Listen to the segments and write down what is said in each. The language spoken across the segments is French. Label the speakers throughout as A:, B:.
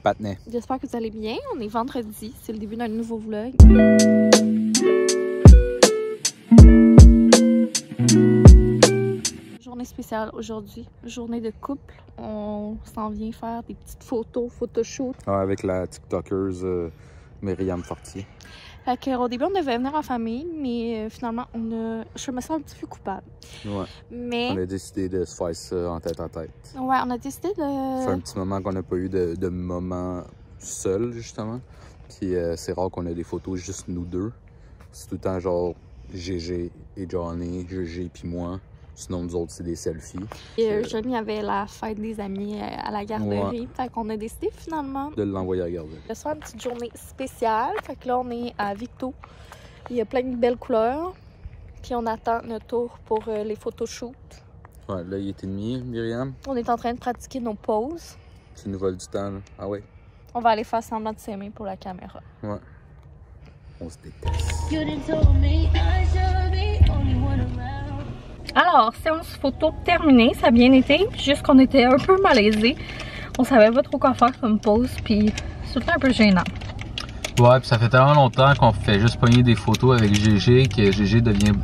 A: Patnais.
B: J'espère que vous allez bien. On est vendredi, c'est le début d'un nouveau vlog. Journée spéciale aujourd'hui, journée de couple. On s'en vient faire des petites photos, photoshoot.
A: Ouais, avec la TikTokeuse Myriam Fortier.
B: Fait qu'au début, on devait venir en famille, mais finalement, je me sens un petit peu coupable.
A: Ouais.
B: Mais...
A: On a décidé de se faire ça en tête à tête.
B: Ouais, on a décidé de...
A: Ça fait un petit moment qu'on n'a pas eu de moment seul, justement. Puis c'est rare qu'on ait des photos juste nous deux. C'est tout le temps genre GG et Johnny, GG puis moi. Sinon, nous autres, c'est des selfies.
B: Et Johnny avait la fête des amis à la garderie. Ouais. Fait qu'on a décidé finalement
A: de l'envoyer à la garderie.
B: Ce soir, une petite journée spéciale. Fait que là, on est à Victo. Il y a plein de belles couleurs. Puis on attend notre tour pour les photoshoots.
A: Ouais, là, il est demi, Myriam.
B: On est en train de pratiquer nos poses.
A: Tu nous voles du temps, là. Ah ouais?
B: On va aller faire semblant de s'aimer pour la caméra.
A: Ouais. On se déteste.
B: Alors, séance photo terminée, ça a bien été, juste qu'on était un peu malaisés. On savait pas trop quoi faire comme pose, puis c'était un peu gênant.
C: Ouais, puis ça fait tellement longtemps qu'on fait juste pogner des photos avec GG que GG devient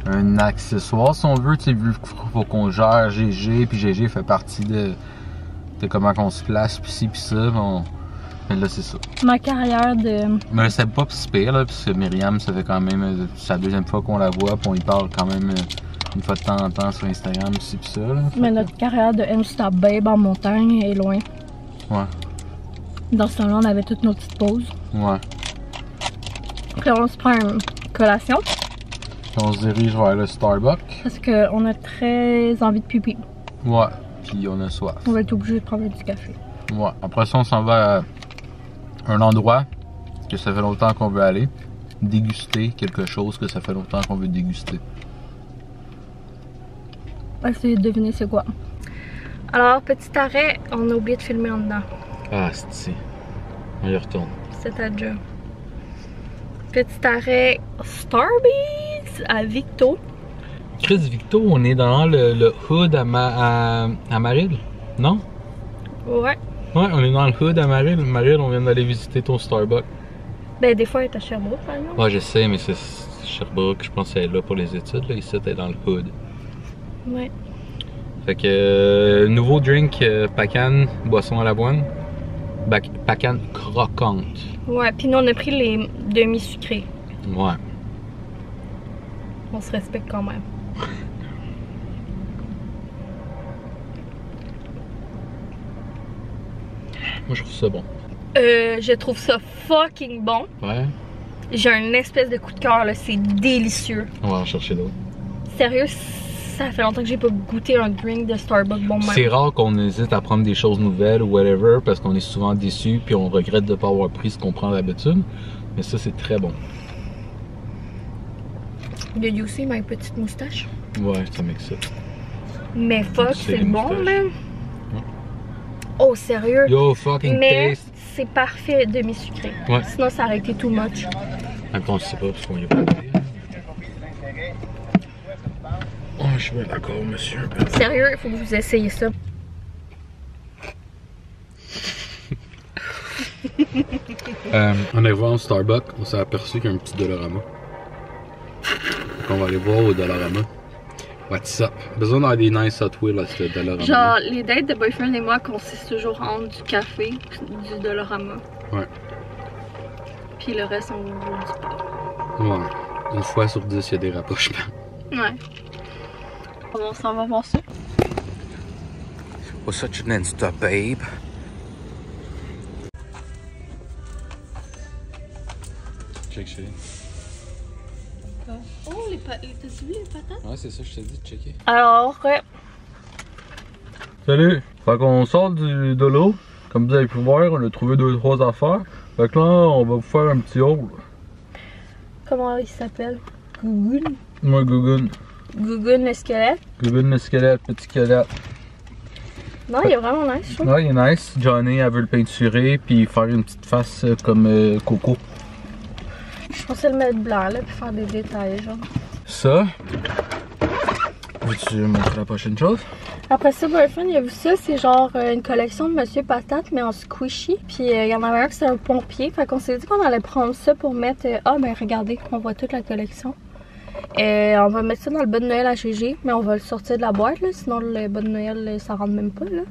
C: un accessoire, si on veut. Tu sais, vu qu'il faut qu'on gère GG, puis GG fait partie de comment qu'on se place, puis ci, puis ça. Mais là, c'est ça.
B: Ma carrière de...
C: Mais c'est pas si pire, là, parce que Myriam, ça fait quand même sa deuxième fois qu'on la voit, puis on y parle quand même une fois de temps en temps sur Instagram, ci pis ça. Là.
B: Mais notre carrière de Insta Babe en montagne est loin.
C: Ouais.
B: Dans ce temps-là, on avait toutes nos petites pauses.
C: Ouais.
B: Puis là, on se prend une collation.
C: Puis on se dirige vers le Starbucks.
B: Parce qu'on a très envie de pipi.
C: Ouais. Puis on a soif.
B: On va être obligé de prendre du café.
C: Ouais. Après ça, on s'en va à un endroit que ça fait longtemps qu'on veut aller. Déguster quelque chose que ça fait longtemps qu'on veut déguster.
B: Essayez de deviner c'est quoi. Alors, petit arrêt, on a oublié de filmer en dedans.
C: Ah, c'est on y retourne.
B: C'est à job. Petit arrêt Starbucks à Victo.
C: Chris, Victo, on est dans le hood à Maril, non?
B: Ouais.
C: Ouais, on est dans le hood à Maril. Maril, on vient d'aller visiter ton Starbucks.
B: Ben, des fois, elle est à Sherbrooke, par exemple.
C: Ouais, je sais, mais c'est Sherbrooke, je pense qu'elle est là pour les études. Là. Ici, elle est dans le hood.
B: Ouais.
C: Fait que nouveau drink Pacan, boisson à l'avoine. Pacan croquante.
B: Ouais, puis nous on a pris les demi-sucrés.
C: Ouais.
B: On se respecte quand même.
C: Moi je trouve ça bon.
B: Je trouve ça fucking bon.
C: Ouais.
B: J'ai un espèce de coup de cœur là, c'est délicieux.
C: On va en chercher d'autres.
B: Sérieux, ça fait longtemps que j'ai pas goûté un drink de Starbucks bon même.
C: C'est rare qu'on hésite à prendre des choses nouvelles ou whatever parce qu'on est souvent déçus puis on regrette de ne pas avoir pris ce qu'on prend d'habitude. Mais ça c'est très bon.
B: Did you see ma petite moustache?
C: Ouais, ça m'excite.
B: Mais fuck, c'est bon man. Oh sérieux?
C: Yo fucking
B: mais
C: taste.
B: C'est parfait demi-sucré.
C: Ouais.
B: Sinon ça aurait été too much.
C: En même temps je sais pas parce qu'on y a pas goûté. Oh, je suis bien d'accord, monsieur.
B: Sérieux, il faut que vous essayiez ça.
C: On est voir au Starbucks, on s'est aperçu qu'il y a un petit Dollarama. Donc on va aller voir au Dollarama. What's up? Besoin d'avoir des nice Hot Wheels à ce Dollarama.
B: Genre, les dates de boyfriend et moi consistent toujours en du café, du Dollarama.
C: Ouais.
B: Puis le reste, on vous le dit pas.
C: Ouais. Une fois sur 10, il y a des rapprochements.
B: Ouais. On s'en va voir ça.
A: What's such an Insta babe?
C: Check chez.
B: Oh, t'as-tu vu les patates?
C: Ouais, c'est ça, je t'ai dit de checker.
B: Alors,
C: Salut! Fait qu'on sort de l'eau. Comme vous avez pu voir, on a trouvé 2-3 affaires. Fait que là, on va vous faire un petit haul.
B: comment il s'appelle? Gougoun?
C: Moi, Gougoun.
B: Gougoun le squelette?
C: Gougoun le squelette, petit squelette.
B: Non, il est vraiment nice, je trouve.
C: Ouais, il est nice. Johnny, elle veut le peinturer puis faire une petite face comme Coco.
B: Je pensais le mettre blanc là, puis faire des détails, genre.
C: Ça. Veux-tu montrer la prochaine chose?
B: Après ça, Boyfriend, il a vu ça, c'est genre une collection de Monsieur Patate, mais en squishy. Puis il y en avait un qui c'est un pompier. Fait qu'on s'est dit qu'on allait prendre ça pour mettre... Ah, ben regardez, on voit toute la collection. On va mettre ça dans le bas de Noël à GG, mais on va le sortir de la boîte, là, sinon le bas de Noël, ça rentre même pas, là.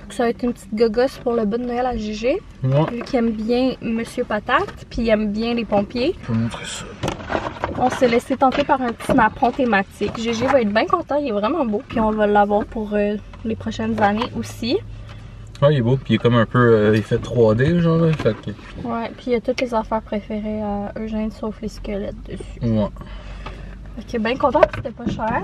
B: Donc ça va être une petite gogosse pour le bas de Noël à GG. Ouais. Vu qu'il aime bien Monsieur Patate, puis il aime bien les pompiers.
C: Je vais montrer ça.
B: On s'est laissé tenter par un petit napperon thématique. GG va être bien content, il est vraiment beau. Puis on va l'avoir pour les prochaines années aussi.
C: Ouais, il est beau. Puis il est comme un peu effet 3D, genre. Là, fait que...
B: Ouais, puis il y a toutes les affaires préférées à Eugène, sauf les squelettes dessus.
C: Ouais.
B: Fait que bien content que c'était pas cher.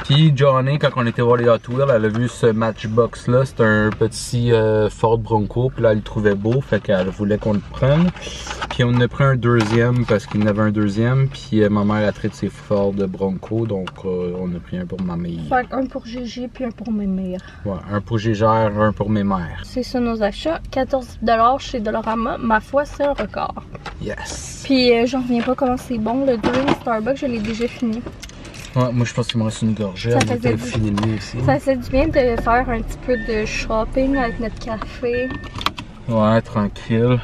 C: Puis Johnny, quand on était voir les Hot Wheels, elle a vu ce Matchbox là, c'était un petit Ford Bronco, puis là elle le trouvait beau, fait qu'elle voulait qu'on le prenne. Puis on en a pris un deuxième parce qu'il y en avait un deuxième, puis ma mère a traité ses Ford Bronco, donc on a pris un pour ma mère.
B: Fait un pour Gigi puis un pour mes mères.
C: Ouais, un pour Gégère, un pour mes mères.
B: C'est ça nos achats, 14 $ chez Dollarama, ma foi c'est un record.
C: Yes!
B: Puis j'en reviens pas comment c'est bon, le drink Starbucks je l'ai déjà fini.
C: Ouais, moi je pense qu'il me reste une gorgée, on était fini le mien aussi.
B: Ça fait du bien de faire un petit peu de shopping avec notre café.
C: Ouais, tranquille.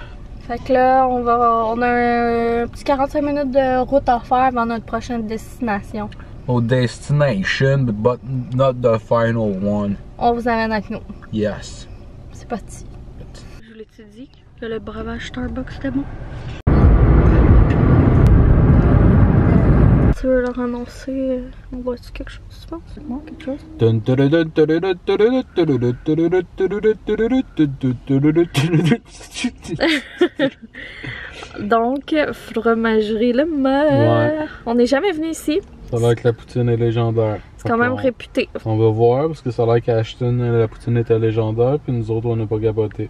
B: Fait que là, on a un petit 45 minutes de route à faire avant notre prochaine destination.
C: Au destination, but not the final one.
B: On vous amène avec nous.
C: Yes.
B: C'est parti. Je vous l'ai-tu dit que le breuvage Starbucks c'était bon? Tu veux leur annoncer, on voit-tu quelque chose, tu penses? Non, quelque chose? Donc, fromagerie Le Maire. Ouais. On n'est jamais venu ici.
C: Ça a l'air que la poutine est légendaire.
B: C'est quand même réputé.
C: On va voir, parce que ça a l'air qu'à Ashton, la poutine était légendaire, puis nous autres, on n'a pas capoté.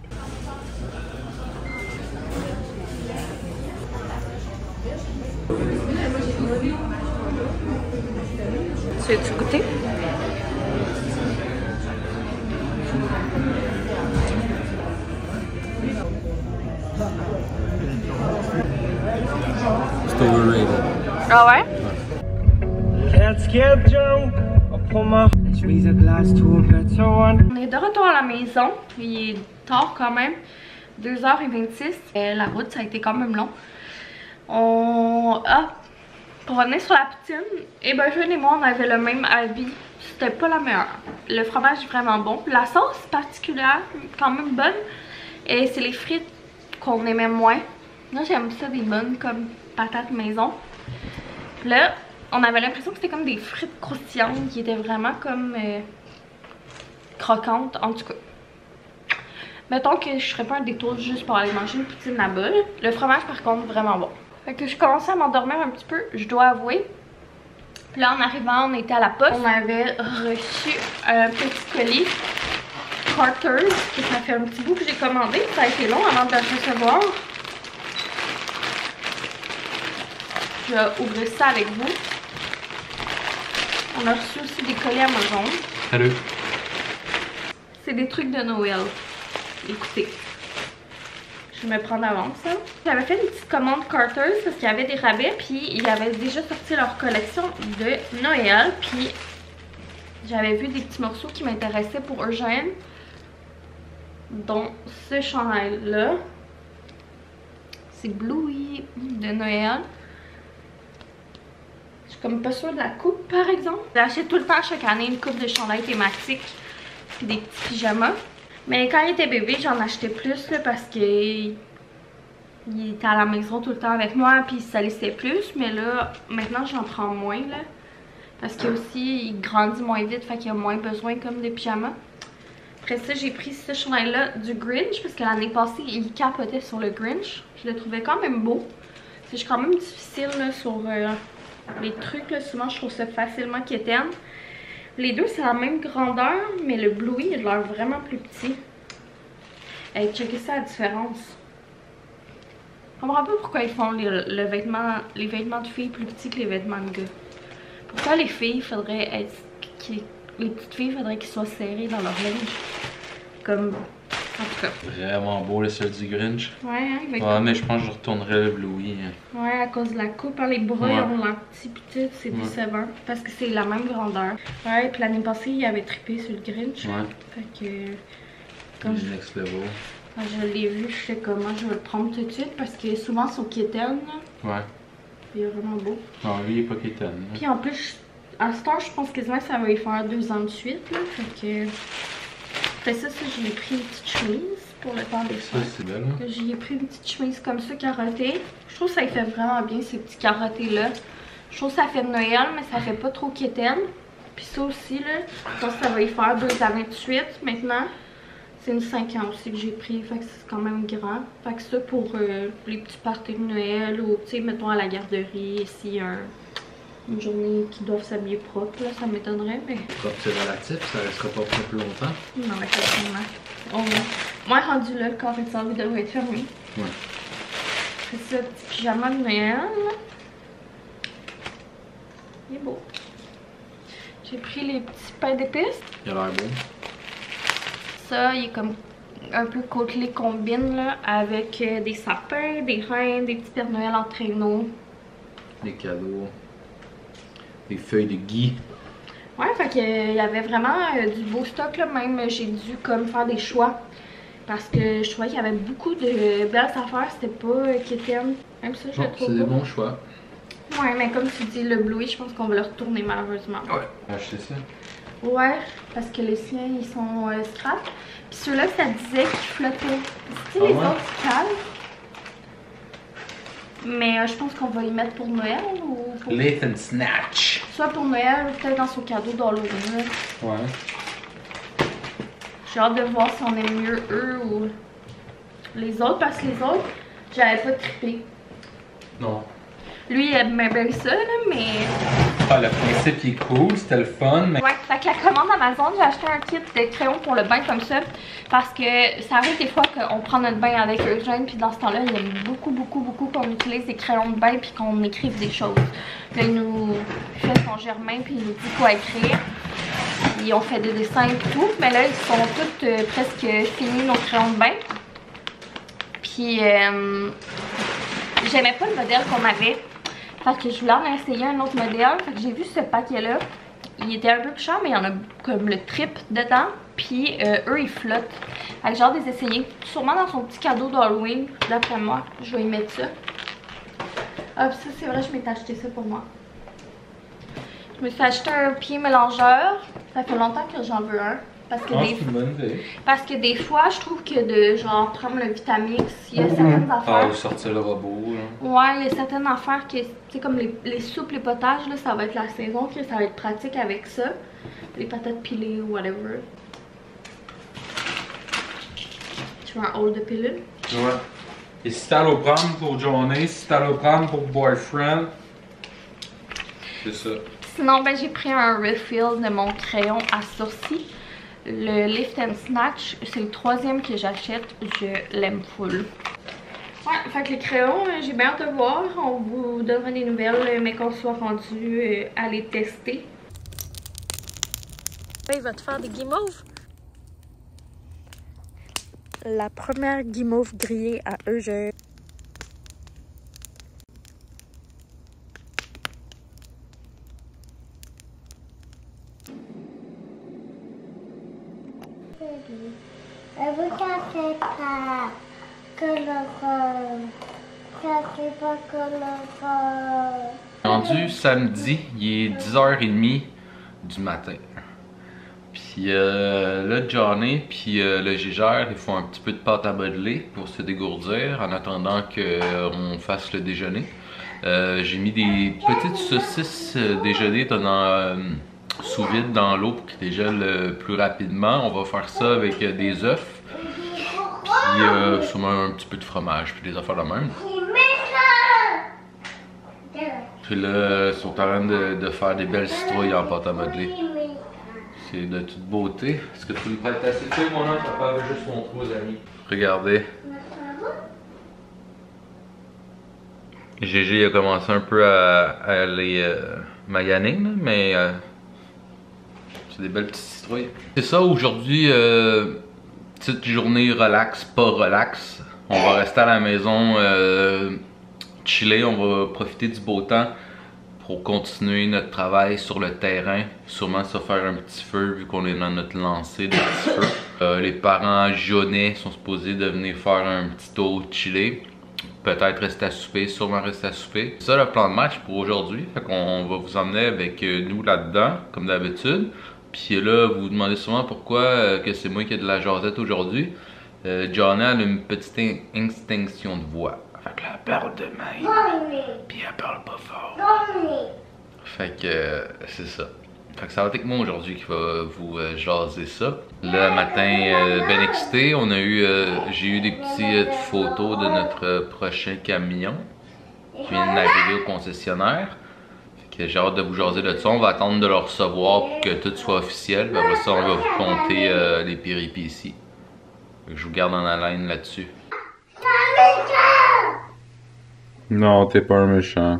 B: Tu veux-tu goûter?
C: C'est overrated.
B: Ah ouais? On est de retour à la maison. Il est tard quand même. 2h26. La route, ça a été quand même long. Pour revenir sur la poutine, et ben Jeune et moi on avait le même avis, c'était pas la meilleure. Le fromage est vraiment bon, la sauce particulière, quand même bonne, et c'est les frites qu'on aimait moins. Moi j'aime ça des bonnes comme patates maison. Puis là, on avait l'impression que c'était comme des frites croustillantes qui étaient vraiment comme croquantes, en tout cas. Mettons que je ferais pas un détour juste pour aller manger une poutine là-bas. Le fromage par contre vraiment bon. Fait que je commençais à m'endormir un petit peu, je dois avouer. Puis là en arrivant, on était à la poste. On avait reçu un petit colis Carter's, que ça fait un petit bout que j'ai commandé. Ça a été long avant de le recevoir. Je vais ouvrir ça avec vous. On a reçu aussi des colis Amazon.
C: Salut.
B: C'est des trucs de Noël. Écoutez. Je vais me prendre d'avance. J'avais fait une petite commande Carter's parce qu'il y avait des rabais. Puis ils avaient déjà sorti leur collection de Noël. Puis j'avais vu des petits morceaux qui m'intéressaient pour Eugène. Dont ce chandail là. C'est Bluey de Noël. Je suis comme pas sûre de la coupe par exemple. J'achète tout le temps chaque année une coupe de chandail thématique. Puis des petits pyjamas. Mais quand il était bébé, j'en achetais plus là, parce que il était à la maison tout le temps avec moi puis ça laissait plus. Mais là, maintenant j'en prends moins là. Parce que aussi il grandit moins vite, fait qu'il y a moins besoin comme de pyjamas. Après ça, j'ai pris ce chandail là du Grinch parce que l'année passée, il capotait sur le Grinch. Je le trouvais quand même beau. C'est quand même difficile là, sur les trucs là. Souvent je trouve ça facilement quétaine. Les deux c'est la même grandeur, mais le Bluey il a l'air vraiment plus petit. Hey, checkez ça la différence. Je comprends pas pourquoi ils font les vêtements de filles plus petits que les vêtements de gars. Pourquoi les filles faudrait être... Les petites filles faudrait qu'ils soient serrées dans leur linge. Comme En tout cas.
C: Vraiment beau le seul du Grinch.
B: Ouais, hein, il va être
C: Ouais, mais je pense que je retournerais le Bluey.
B: Ouais, à cause de la coupe, hein, les bras
C: Ouais.
B: ils ont l'air petits pis tout, c'est décevant. Parce que c'est la même grandeur. Ouais, puis l'année passée, il avait trippé sur le Grinch.
C: Ouais.
B: Fait que. Quand
C: Du next level.
B: quand je l'ai vu, je sais comment je vais le prendre tout de suite parce que souvent son kitten,
C: Ouais.
B: il est vraiment beau.
C: Non, lui, il est pas kitten.
B: Puis en plus, à ce temps, je pense quasiment que ça va y faire 2 ans de suite. Là, fait que. Après ça, je lui ai pris une petite chemise pour le temps des
C: Ça,
B: fêtes.
C: c'est belle. Hein?
B: J'y ai pris une petite chemise comme ça, carottée. Je trouve que ça lui fait vraiment bien, ces petits carottés-là. Je trouve que ça fait Noël, mais ça fait pas trop quétaine. Puis ça aussi, là, je pense que ça va y faire 2 ans de suite maintenant. C'est une 5 ans aussi que j'ai pris, fait que c'est quand même grand. Fait que ça pour les petits parties de Noël ou, tu sais, mettons à la garderie, ici, une journée qui doivent s'habiller propre, là, ça m'étonnerait, mais...
C: Propre, c'est relatif, ça restera pas propre longtemps.
B: Non, mais facilement. Moi, rendu là, le corps et il devrait être fermé.
C: Ouais.
B: C'est ça, petit pyjama de Noël. Il est beau. J'ai pris les petits pains d'épices.
C: Il a l'air beau.
B: Ça, il est comme un peu côtelé combine là, avec des sapins, des reines, des petits Pères Noël en traîneau.
C: Des cadeaux. Des feuilles de gui.
B: Ouais, fait qu'il y avait vraiment du beau stock là, même j'ai dû comme faire des choix. Parce que je trouvais qu'il y avait beaucoup de belles affaires, c'était pas quétaine. Même ça, je le trouve
C: C'est des
B: pas.
C: bons choix.
B: Ouais, mais comme tu dis, le Bluey, je pense qu'on va le retourner malheureusement.
C: Ouais. Acheter ça.
B: Ouais, parce que les siens, ils sont scrap. Puis ceux-là, ça disait qu'ils flottaient. Tu sais, les autres, ils calent. Mais je pense qu'on va y mettre pour Noël ou pour...
C: Lift and Snatch.
B: Soit pour Noël ou peut-être dans son cadeau d'Halloween.
C: Ouais.
B: J'ai hâte de voir si on aime mieux eux ou les autres, parce que les autres, j'avais pas trippé.
C: Non.
B: Lui, il aimait bien ça, là, mais...
C: Ah, le principe il est cool, c'était le fun, mais...
B: Ouais, fait que la commande Amazon, j'ai acheté un kit de crayons pour le bain comme ça, parce que ça arrive des fois qu'on prend notre bain avec Eugène, puis dans ce temps-là, il aime beaucoup qu'on utilise des crayons de bain puis qu'on écrive des choses. Là, il nous fait son germain puis il nous dit quoi écrire. Puis on fait des dessins et tout, mais là, ils sont tous presque finis, nos crayons de bain. Puis, j'aimais pas le modèle qu'on avait. Fait que je voulais en essayer un autre modèle. Fait que j'ai vu ce paquet-là. Il était un peu plus cher, mais il y en a comme le triple dedans. Puis eux, ils flottent. Fait que j'ai hâte de les essayer. Sûrement dans son petit cadeau d'Halloween, d'après moi. Je vais y mettre ça. Ah, puis ça, c'est vrai, je m'étais acheté ça pour moi. Je me suis acheté un pied mélangeur. Ça fait longtemps que j'en veux un. Parce que,
C: c'est une bonne idée.
B: parce que des fois, je trouve que de genre prendre le Vitamix, il y a certaines affaires.
C: Ah, sortir le robot, là.
B: Ouais, il y a certaines affaires que, tu sais, comme les soupes, les potages, là, ça va être la saison, que ça va être pratique avec ça. Les patates pilées ou whatever. Tu veux un haul de pilules?
C: Ouais. Et si t'as à le prendre pour journée, si t'as à le prendre pour boyfriend, c'est ça.
B: Sinon, ben, j'ai pris un refill de mon crayon à sourcils. Le Lift and Snatch, c'est le 3e que j'achète. Je l'aime full. Ouais, fait que les crayons, j'ai bien hâte de voir. On vous donnera des nouvelles, mais qu'on soit rendu à les tester. Il va te faire des guimauves. La première guimauve grillée à Eugène.
D: Elle veut casser pas colorant. Casser pas colorant.
C: Rendu samedi, il est 10h30 du matin. Puis là, Johnny puis le Gégère, ils font un petit peu de pâte à modeler pour se dégourdir en attendant qu'on fasse le déjeuner. J'ai mis des petites saucisses déjeuner sous vide dans l'eau pour qu'ils dégèlent plus rapidement. On va faire ça avec des œufs, puis sûrement un petit peu de fromage, puis des affaires de même. Puis là, ils sont en train de faire des belles citrouilles en pâte à modeler. C'est de toute beauté. Est-ce que tu me prêtes assez de mon nom? Papa veut juste montrer aux amis. Regardez. Gégé a commencé un peu à les maganer, là, mais c'est des belles petites citrouilles. C'est ça, aujourd'hui, petite journée relax, pas relax. On va rester à la maison, chiller, on va profiter du beau temps pour continuer notre travail sur le terrain. Sûrement se faire un petit feu vu qu'on est dans notre lancée de petits feux. Les parents jaunais sont supposés de venir faire un petit tour chiller. Peut-être rester à souper, sûrement rester à souper. C'est ça le plan de match pour aujourd'hui. Fait qu'on va vous emmener avec nous là-dedans, comme d'habitude. Puis là, vous vous demandez souvent pourquoi que c'est moi qui ai de la jasette aujourd'hui. Johnny a une petite extinction de voix. Fait que là, elle parle de même. Puis elle parle pas fort. Fait que c'est ça. Fait que ça va être avec moi aujourd'hui qui va vous jaser ça. Le matin, ben excité, on a eu, j'ai eu des petites photos de notre prochain camion qui vient d'arriver au concessionnaire. Fait que j'ai hâte de vous jaser de ça. On va attendre de le recevoir pour que tout soit officiel. Puis après ça, on va vous compter les péripéties. Fait que je vous garde dans la ligne là-dessus.
A: Non, t'es pas un méchant.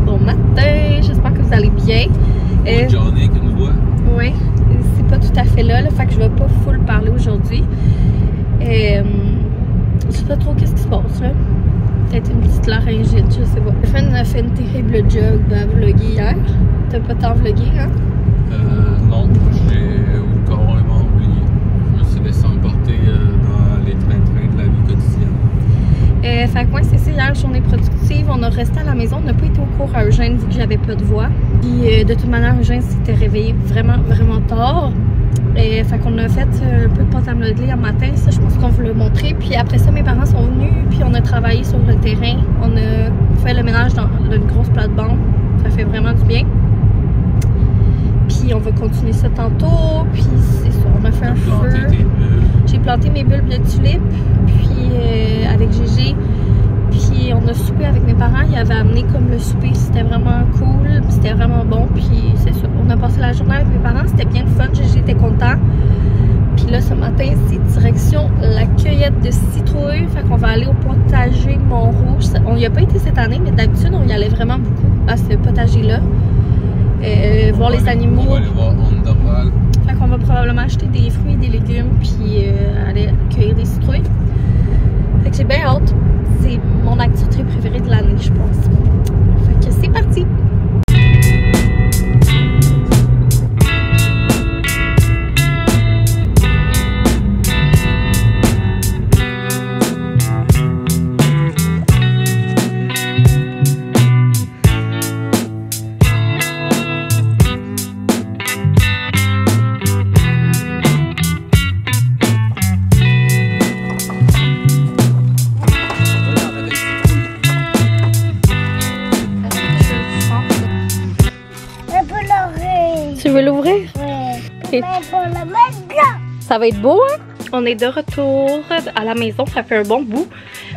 B: Bon matin, j'espère que vous allez bien.
C: Johnny qui nous voit.
B: Oui, c'est pas tout à fait là, fait que je vais pas full parler aujourd'hui. Je sais pas trop qu'est-ce qui se passe là. Peut-être une petite laryngite, je sais pas. Stéphane a fait une terrible job à vlogger hier. T'as pas tant vlogué, hein?
C: Non, j'ai carrément oublié. Je me suis laissé emporter dans les trains-trains de la vie quotidienne.
B: Fait que ouais, c'est ça, hier, journée productive. On a resté à la maison, on n'a pas été au cours à Eugène vu que j'avais pas de voix. Puis de toute manière, Eugène s'était réveillé vraiment tard. Fait qu'on a fait un peu de pâte à modeler un matin, ça je pense qu'on vous l'a montré. Puis après ça, mes parents sont venus, puis on a travaillé sur le terrain. On a fait le ménage dans une grosse plate-bande. Ça fait vraiment du bien. Puis on va continuer ça tantôt. Puis c'est ça, on a fait un feu. J'ai planté mes bulbes de tulipes, puis avec Gégé. Puis on a soupé avec mes parents. Ils avaient amené comme le souper. C'était vraiment cool. C'était vraiment bon. Puis c'est ça. On a passé la journée avec mes parents. C'était bien le fun. J'étais content. Puis là, ce matin, c'est direction la cueillette de citrouilles. Fait qu'on va aller au potager Montrouge. On n'y a pas été cette année, mais d'habitude, on y allait vraiment beaucoup à ce potager-là. Voir les animaux.
C: On va aller voir Underval.
B: Fait qu'on va probablement acheter des fruits et des légumes. Puis aller cueillir des citrouilles. Fait que j'ai bien hâte. C'est mon activité préférée de l'année, je pense. Fait que c'est parti! Tu veux l'ouvrir?
D: Mais pour le mettre bien.
B: Ça va être beau, hein? On est de retour à la maison, ça fait un bon bout.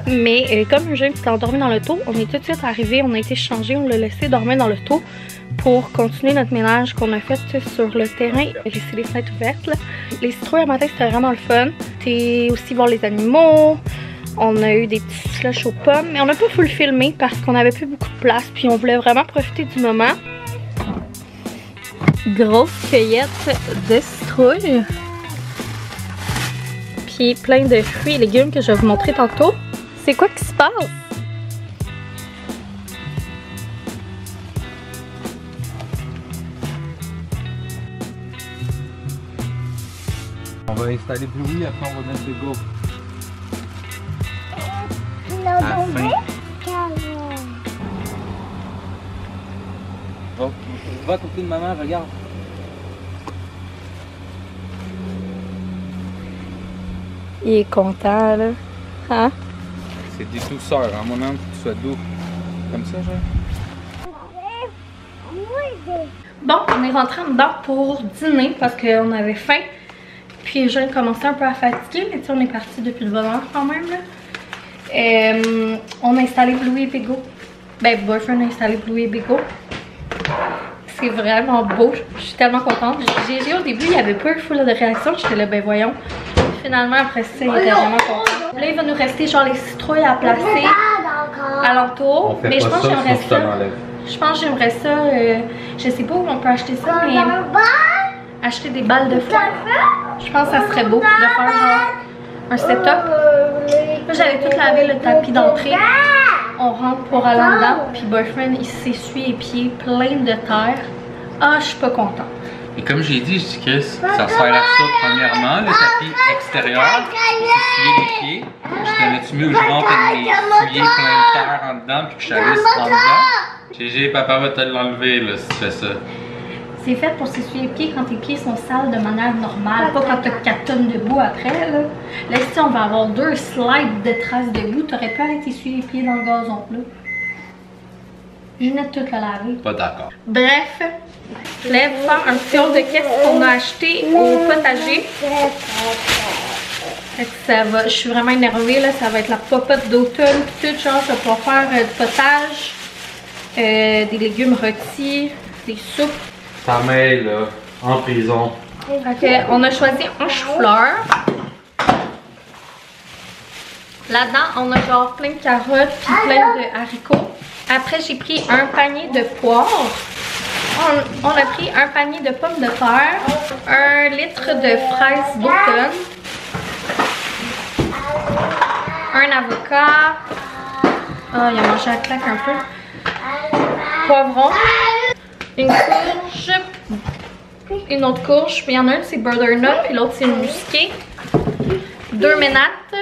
B: Mais comme Eugène s'est endormi dans l'auto, on est tout de suite arrivé, on a été changé, on l'a laissé dormir dans l'auto pour continuer notre ménage qu'on a fait sur le terrain. Laisser les fenêtres ouvertes, là. Les citrouilles à matin, c'était vraiment le fun. C'était aussi voir les animaux. On a eu des petits slushs aux pommes, mais on n'a pas full filmé parce qu'on n'avait plus beaucoup de place. Puis on voulait vraiment profiter du moment. Grosse cueillette de citrouilles. Puis plein de fruits et légumes que je vais vous montrer tantôt. C'est quoi qui se passe?
C: On va installer Bluey, après on va mettre des go. Va à côté de maman, regarde.
B: Il est content, là. Hein?
C: C'est des douceurs, hein, mon âme, que tu sois doux. Comme ça, genre.
B: Bon, on est rentré en dedans pour dîner parce qu'on avait faim. Puis je commençais un peu à fatiguer, mais tu sais, on est parti depuis de bonne heure quand même, là. On a installé Bluey et Bego. Ben, Boyfriend a installé Bluey et Bego. C'est vraiment beau, je suis tellement contente. Gégé au début, il n'y avait pas eu full de réaction, j'étais là, ben voyons. Finalement, après ça, il était vraiment content. Là, il va nous rester genre les citrouilles à placer alentour. Mais je pense que j'aimerais ça. Je pense que j'aimerais ça. Je sais pas où on peut acheter ça, mais acheter des balles de foin. Je pense que ça serait beau de faire genre un setup. Là, j'avais tout lavé le tapis d'entrée. On rentre pour aller en dedans. Puis boyfriend, il s'essuie les pieds pleins de terre. Ah, je suis pas contente.
C: Et comme j'ai dit, je dis Chris, ça sert à ça premièrement, le tapis extérieur, pour s'essuyer les pieds. Je t'avais-tu mis où je rentre avec mes souliers plein de terre en dedans puis que je savais en dedans? GG, papa va te l'enlever là si tu fais ça.
B: C'est fait pour s'essuyer les pieds quand tes pieds sont sales de manière normale, pas quand t'as 4 tonnes de boue après là. Là, si on va avoir 2 slides de traces de boue, t'aurais pas à aller t'essuyer les pieds dans le gazon là. Je venais de tout la laver.
C: Pas d'accord.
B: Bref, je vais vous faire un petit tour de qu'est-ce qu'on a acheté au potager. Ça va, je suis vraiment énervée là, ça va être la popote d'automne pis tout, genre je vais pouvoir faire du potage, des légumes rôtis, des soupes.
C: Ta mère là, en prison.
B: Ok, on a choisi un chou-fleur. Là-dedans, on a genre plein de carottes puis plein de haricots. Après, j'ai pris un panier de poires. On a pris un panier de pommes de terre, 1 litre de fraises d'automne, un avocat. Ah, il a mangé à claque un peu. Poivron, une courge, une autre courge. Il y en a une, c'est butternut, puis l'autre, c'est musqué. 2 ménates,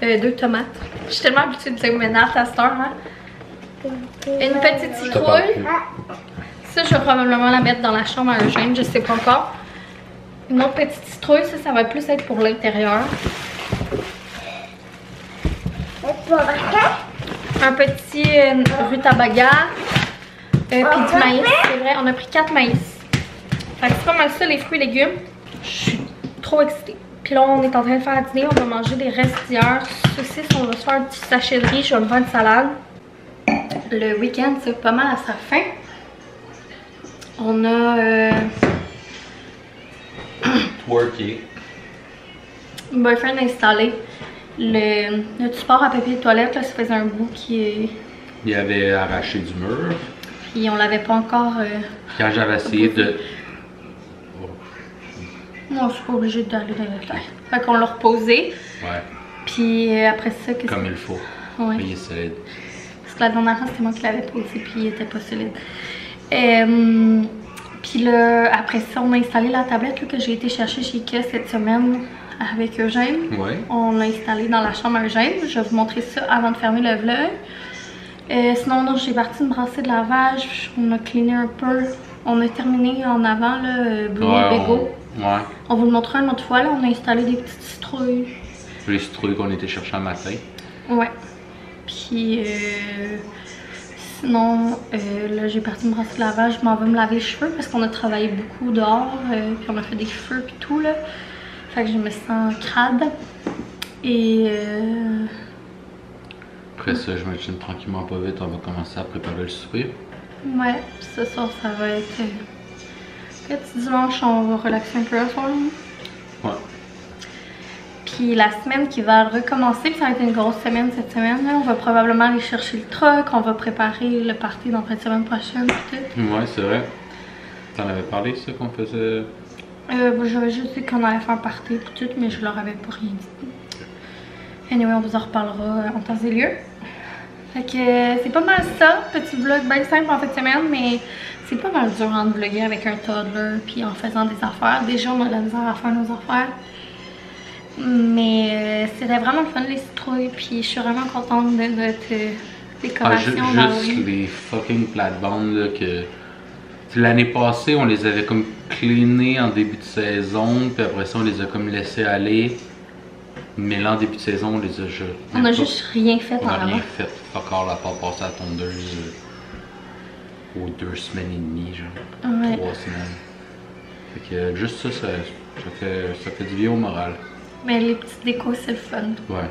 B: 2 tomates. Je suis tellement habituée de dire ménates à cette heure. Hein? Une petite citrouille. Ça, je vais probablement la mettre dans la chambre à Eugène, je sais pas encore. Une autre petite citrouille, ça va plus être pour l'intérieur. Un petit rutabaga. Puis du maïs, c'est vrai, on a pris 4 maïs. Fait que c'est pas mal ça, les fruits et légumes. Je suis trop excitée. Puis là, on est en train de faire à dîner, on va manger des restes d'hier. Saucisses, on va se faire un petit sachet de riz, je vais me faire une salade. Le week-end, c'est pas mal à sa fin. On a...
C: Twerké.
B: Boyfriend a installé le support à papier de toilette, là, ça faisait un bout qui est...
C: Il avait arraché du mur.
B: Puis on l'avait pas encore...
C: Quand j'avais essayé de...
B: Non, je suis pas obligée d'aller dans la terre. Fait qu'on l'a reposé.
C: Ouais.
B: Puis après ça...
C: Comme il faut.
B: Ouais.
C: Il est solide.
B: Parce que la dernière fois, c'était moi qui l'avais posé, puis il était pas solide. Puis là, après ça, on a installé la tablette là, que j'ai été chercher chez Ikea cette semaine avec Eugène.
C: Ouais.
B: On l'a installé dans la chambre à Eugène. Je vais vous montrer ça avant de fermer le vlog. Sinon, j'ai parti une brassée de lavage. On a cleané un peu. On a terminé en avant, là, Bégo.
C: Ouais.
B: On vous le montrera une autre fois. Là, on a installé des petites citrouilles.
C: Les citrouilles qu'on était chercher un matin.
B: Ouais. Puis sinon, là j'ai parti me brasser de lavage, je m'en vais me laver les cheveux parce qu'on a travaillé beaucoup dehors, puis on a fait des feux puis tout là. Fait que je me sens crade. Et
C: après ça, je m'imagine tranquillement pas vite, on va commencer à préparer le souper.
B: Ouais, ce soir ça va être petit dimanche, on va relaxer un peu à soir.
C: Ouais.
B: Puis la semaine qui va recommencer, puis ça va être une grosse semaine cette semaine. Là. On va probablement aller chercher le truck, on va préparer le party dans la semaine prochaine.
C: Ouais, c'est vrai. T'en avais parlé, ça, qu'on faisait?
B: J'avais juste dit qu'on allait faire un party et tout, mais je leur avais pas rien dit. Anyway, on vous en reparlera en temps et lieu. Fait que c'est pas mal ça. Petit vlog bien simple en fin de semaine, mais c'est pas mal dur de vlogger avec un toddler puis en faisant des affaires. Déjà, on a de la misère à faire nos affaires. Mais c'était vraiment le fun les citrouilles, puis je suis vraiment contente de notre décoration.
C: Juste les fucking plates-bandes là que... L'année passée, on les avait comme cleanés en début de saison, puis après ça, on les a comme laissés aller. Mais là, en début de saison, on les a juste...
B: On a juste rien fait en
C: avant. On a rien
B: avant.
C: fait, fuck all, à part passer à la tondeuse aux 2 semaines et demie, genre.
B: Ouais.
C: 3 semaines. Fait que juste ça fait du bien au moral.
B: Mais les petites décos, c'est le fun.
C: Ouais.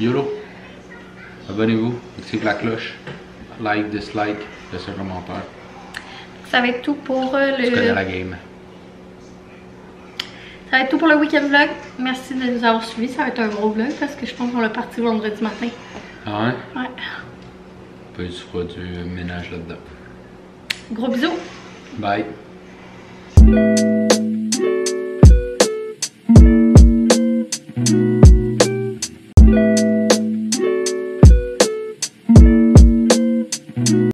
C: YOLO. Abonnez-vous, activez la cloche. Like, dislike, laissez un commentaire.
B: Ça va être tout pour
C: Tu connais
B: le...
C: la game.
B: Ça va être tout pour le week-end vlog. Merci de nous avoir suivis. Ça va être un gros vlog parce que je pense qu'on l'a parti vendredi matin.
C: Ah ouais?
B: Ouais.
C: Puis tu feras du ménage là-dedans.
B: Gros bisous.
C: Bye.